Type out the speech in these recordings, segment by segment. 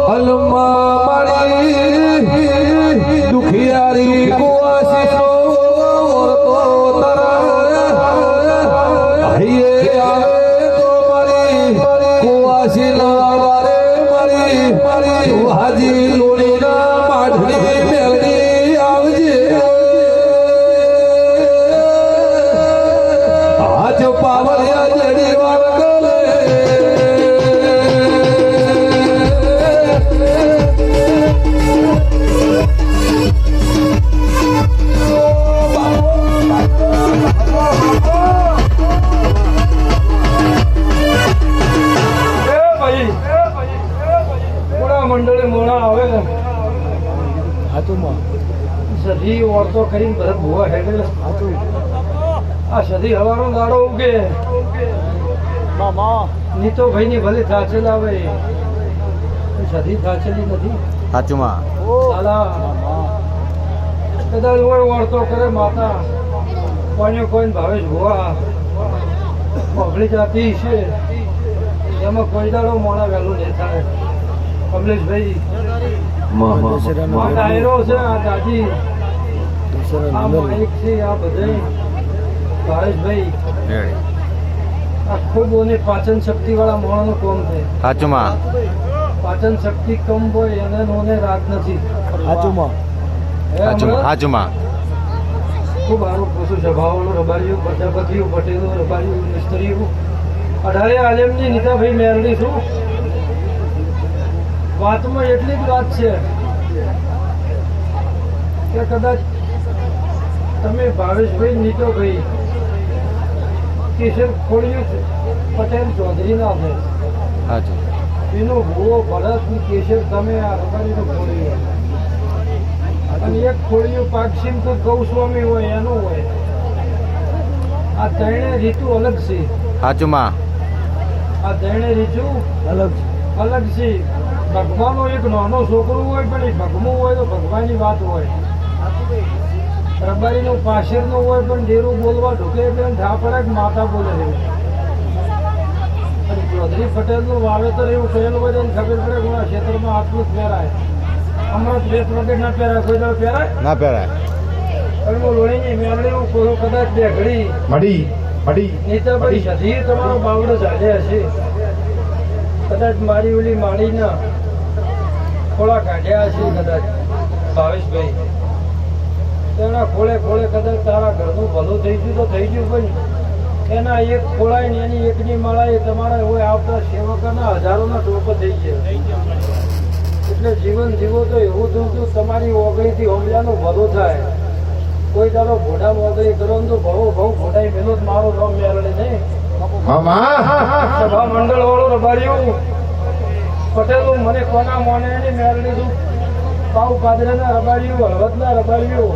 અલમા મારી દુખિયારી કુવાસીનો તો તરા હૈયે આવે તો મારી કુવાસીના વારે મારી હાજી લોણીના પાઠની મેલડી આવજે હાથ પાવળિયા જડી વાર ગલે મંડળે મોડા આવે ને સધી ઓરતો કરીને ભરત ભૂવા હેડે આ સધી હવાનો દાડો ઉગે નીતો ભાઈ ની ભલે થાચેલ આવે સધી થાચેલી નથી સાચુમાં કદાચ હોય ઓરતો કરે માતા કોઈને કોઈને ભાવેશ ભૂવા પગલી જાતી છે એમાં કોઈ દાડો મોડા વહેલું નહીં થાય કમલેશભાઈ ડાયરો છે આ દાદી આ માઇક છે આ બધે ભાવેશભાઈ આ ખૂબ પાચન શક્તિ વાળા મોણાનું કોમ છે સાચુમાં પાચન શક્તિ કમ હોય એને નોને રાત નથી સાચુમાં સાચુમાં ખૂબ સારું પશુ સ્વભાવનું રબારીયું પ્રજાપતિયું પટેલું રબારીયું મિસ્ત્રીયું અઢારે આલેમની નીતાભાઈ મેરડી છું વાતમાં એટલી જ વાત છે કે કદાચ તમે ભાવેશભાઈ નીતોભાઈ કિશોર ખોડિયું પટેલ ચૌધરી ના છે એનો ભૂવો ભરત કેશર તમે આ રબારીનું ખોડિયું અને એક ખોડિયું પાક્ષીમ તો ગૌસ્વામી હોય એનું હોય આ ત્રણે રીતુ અલગ છે સાચુમાં આ ત્રણે રીતુ અલગ છે ભગવાનનો એક નાનો છોકરો હોય પણ એ ભગમું હોય તો ભગવાનની વાત હોય રબારીનું પાછળનું હોય પણ ડેરું બોલવા ઢોકે એટલે ઢાપડા માતા બોલે છે અને ચૌધરી પટેલનું વાવેતર એવું કરેલું હોય તો ખબર પડે કે ક્ષેત્રમાં આટલું જ પહેરાય હમણાં ભેટ વગર ના પહેરાય કોઈ દાડો પહેરાય ના પહેરાય પણ હું લોહીની મેળવી કોઈ કદાચ બે ઘડી નીતાભાઈ સધી તમારો બાવડો ચાલે હશે કદાચ મારી ઓલી માળીના ખોળા કાઢ્યા હશે કદાચ ભાવેશભાઈ તેના ખોળે કદાચ તારા ઘરનું ભલું થઈ ગયું તો થઈ ગયું પણ એના એક ખોળાય ને એની એકની માળા એ તમારા હોય આવતા સેવકોના હજારોના ટોકો થઈ ગયા એટલે જીવન જીવો તો એવું થયું તમારી ઓગળીથી હોમલાનો ભલો થાય કોઈ તારો ઘોડા ઓગળી કરો તો ભવો ઘોડાઈ મેલો જ મારો નામ મેળવે નહીં સભા મંડળ વાળો રબારીઓ પટેલું મને કોના મોને એની મેળવી દઉં પાઉ પાદરાના રબારીઓ હળવદના રબારીઓ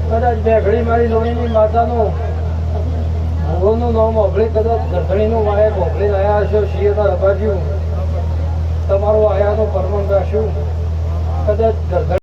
કદાચ બે ઘડી મારી લોહીની માતાનો ભૂવોનું નામ અભળી કદાચ ગરધણીનું વાયક અભળી આવ્યા હશો શિયના રબારીઓ તમારો આયાનો પરમણ રાખ્યું કદાચ ગરધણી